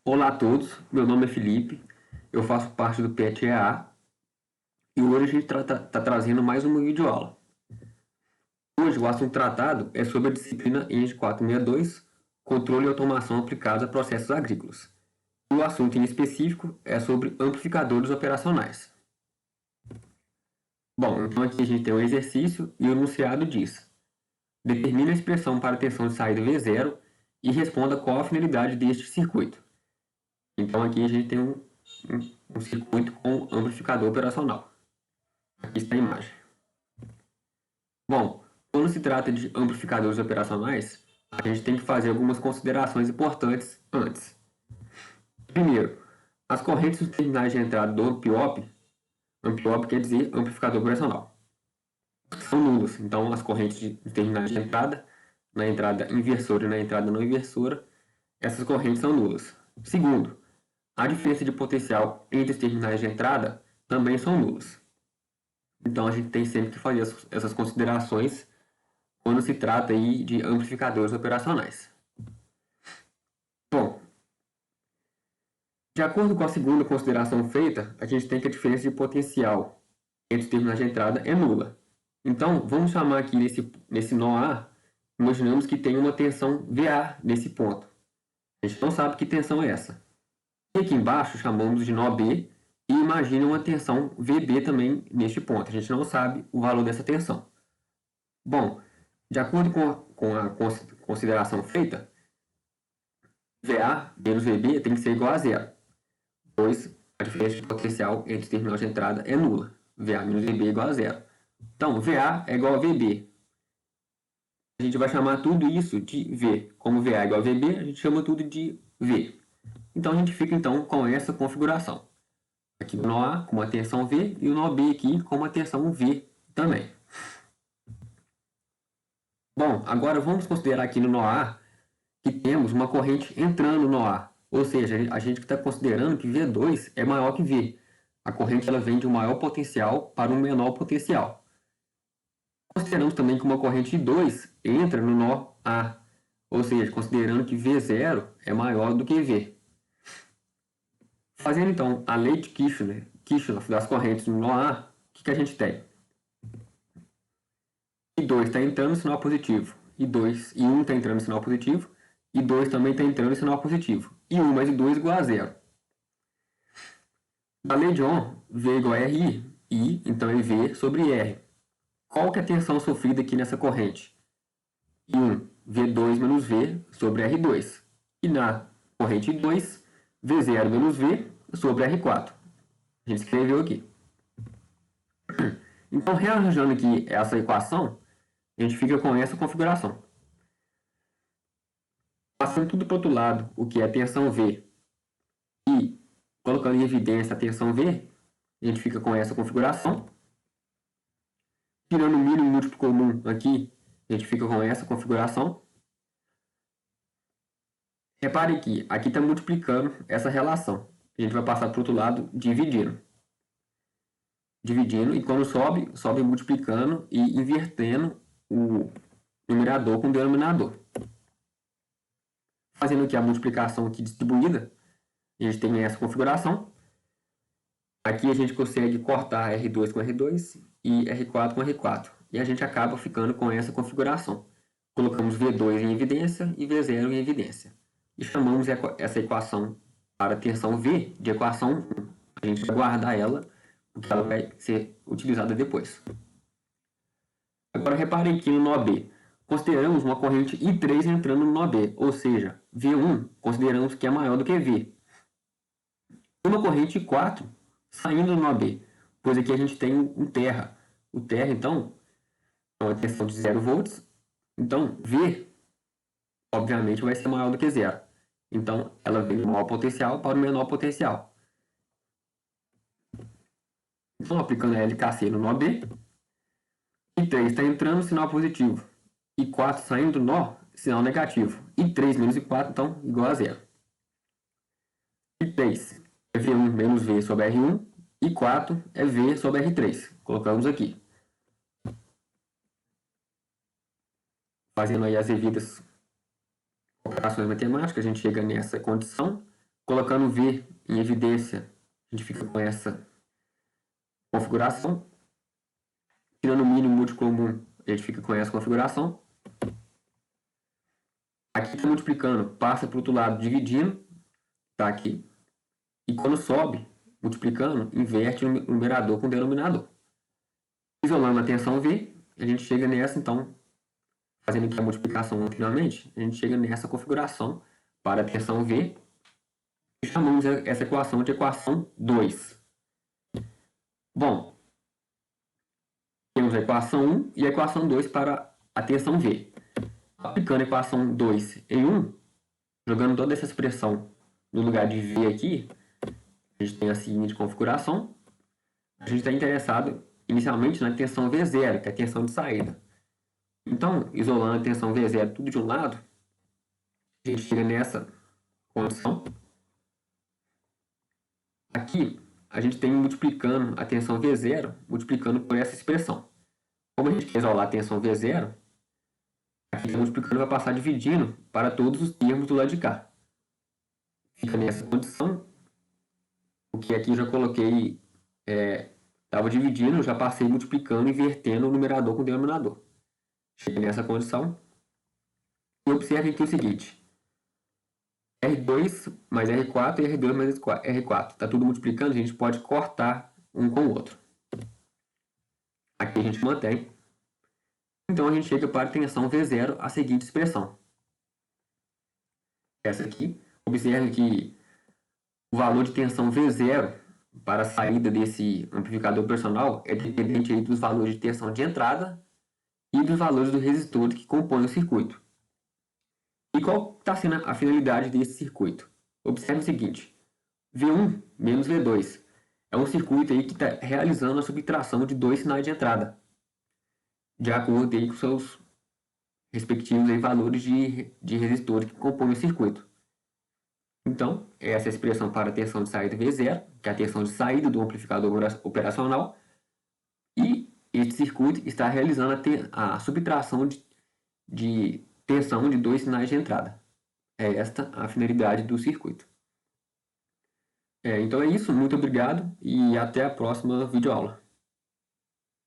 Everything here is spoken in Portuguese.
Olá a todos, meu nome é Felipe, eu faço parte do PET-EA e hoje a gente está trazendo mais uma videoaula. Hoje o assunto tratado é sobre a disciplina ENG 462, Controle e Automação aplicados a processos agrícolas. E o assunto em específico é sobre amplificadores operacionais. Bom, então aqui a gente tem um exercício e o enunciado diz: determine a expressão para a tensão de saída V0 e responda qual a finalidade deste circuito. Então aqui a gente tem um circuito com amplificador operacional. Aqui está a imagem. Bom, quando se trata de amplificadores operacionais, a gente tem que fazer algumas considerações importantes antes. Primeiro, as correntes dos terminais de entrada do AMP-OP quer dizer amplificador operacional, são nulas. Então, as correntes dos terminais de entrada, na entrada inversora e na entrada não inversora, essas correntes são nulas. Segundo, a diferença de potencial entre os terminais de entrada também são nulas. Então, a gente tem sempre que fazer essas considerações quando se trata aí de amplificadores operacionais. Bom, de acordo com a segunda consideração feita, a gente tem que a diferença de potencial entre os terminais de entrada é nula. Então, vamos chamar aqui nesse nó A, imaginamos que tem uma tensão VA nesse ponto. A gente não sabe que tensão é essa. E aqui embaixo chamamos de nó B e imagina uma tensão VB também neste ponto. A gente não sabe o valor dessa tensão. Bom, de acordo com a consideração feita, VA menos VB tem que ser igual a zero, pois a diferença de potencial entre os terminais de entrada é nula. VA menos VB é igual a zero. Então, VA é igual a VB. A gente vai chamar tudo isso de V. Como VA é igual a VB, a gente chama tudo de V. Então, a gente fica então com essa configuração. Aqui o nó A com uma tensão V e o nó B aqui com uma tensão V também. Bom, agora vamos considerar aqui no nó A que temos uma corrente entrando no A. Ou seja, a gente está considerando que V2 é maior que V. A corrente ela vem de um maior potencial para um menor potencial. Consideramos também que uma corrente de 2 entra no nó A. Ou seja, considerando que V0 é maior do que V. Fazendo então a lei de Kirchhoff das correntes no nó A, o que a gente tem? I2 está entrando no sinal positivo, I2 e 1 está entrando no sinal positivo, e 2 também está entrando em sinal positivo. E 1 mais I2 igual a zero. Da lei de Ohm, V igual a RI. I, então, é V sobre R. Qual que é a tensão sofrida aqui nessa corrente? I1, V2 menos V sobre R2. E na corrente I2, V0 menos V sobre R4. A gente escreveu aqui. Então, rearranjando aqui essa equação, a gente fica com essa configuração. Passando tudo para o outro lado, o que é tensão V, e colocando em evidência a tensão V, a gente fica com essa configuração. Tirando o mínimo múltiplo comum aqui, a gente fica com essa configuração. Repare que aqui está multiplicando essa relação. A gente vai passar para o outro lado dividindo. Dividindo, e quando sobe, sobe multiplicando e invertendo o numerador com o denominador. Fazendo aqui a multiplicação aqui distribuída, a gente tem essa configuração. Aqui a gente consegue cortar R2 com R2 e R4 com R4. E a gente acaba ficando com essa configuração. Colocamos V2 em evidência e V0 em evidência. E chamamos essa equação para tensão V de equação 1. A gente vai guardar ela, porque ela vai ser utilizada depois. Agora reparem aqui no nó B. Consideramos uma corrente I3 entrando no nó B, ou seja, V1 consideramos que é maior do que V. Uma corrente I4 saindo do nó B, pois aqui a gente tem um terra. O terra, então, é uma tensão de 0 volts. Então, V, obviamente, vai ser maior do que zero. Então, ela vem do maior potencial para o menor potencial. Então, aplicando a LKC no nó B, I3 está entrando, sinal positivo. I4 saindo do nó, sinal negativo. I3 menos I4, então, igual a zero. I3 é V1 menos V sobre R1. I4 é V sobre R3. Colocamos aqui. Fazendo aí as devidas operações matemáticas, a gente chega nessa condição. Colocando V em evidência, a gente fica com essa configuração. Tirando o mínimo múltiplo comum, a gente fica com essa configuração. Aqui está multiplicando, passa para o outro lado dividindo, está aqui. E quando sobe, multiplicando, inverte o numerador com o denominador. Isolando a tensão V, a gente chega nessa, então, fazendo aqui a multiplicação anteriormente, a gente chega nessa configuração para a tensão V, e chamamos essa equação de equação 2. Bom, temos a equação 1 e a equação 2 para a tensão V. Aplicando a equação 2 em 1, jogando toda essa expressão no lugar de V aqui, a gente tem a seguinte configuração. A gente está interessado inicialmente na tensão V0, que é a tensão de saída. Então, isolando a tensão V0 tudo de um lado, a gente chega nessa condição. Aqui, a gente tem multiplicando a tensão V0, multiplicando por essa expressão. Como a gente quer isolar a tensão V0, aqui multiplicando vai passar dividindo para todos os termos do lado de cá. Fica nessa condição. O que aqui eu já coloquei, estava dividindo, já passei multiplicando, invertendo o numerador com o denominador. Cheguei nessa condição. E observe aqui o seguinte. R2 mais R4 e R2 mais R4. Está tudo multiplicando, a gente pode cortar um com o outro. Aqui a gente mantém. Então a gente chega para a tensão V0, a seguinte expressão. Essa aqui. Observe que o valor de tensão V0 para a saída desse amplificador operacional é dependente aí dos valores de tensão de entrada e dos valores do resistor que compõem o circuito. E qual está sendo a finalidade desse circuito? Observe o seguinte, V1 menos V2 é um circuito aí que está realizando a subtração de dois sinais de entrada, de acordo aí com seus respectivos aí valores de resistores que compõem o circuito. Então, essa é a expressão para a tensão de saída V0, que é a tensão de saída do amplificador operacional, e este circuito está realizando a subtração de tensão de dois sinais de entrada. É esta a finalidade do circuito. Então é isso, muito obrigado e até a próxima videoaula.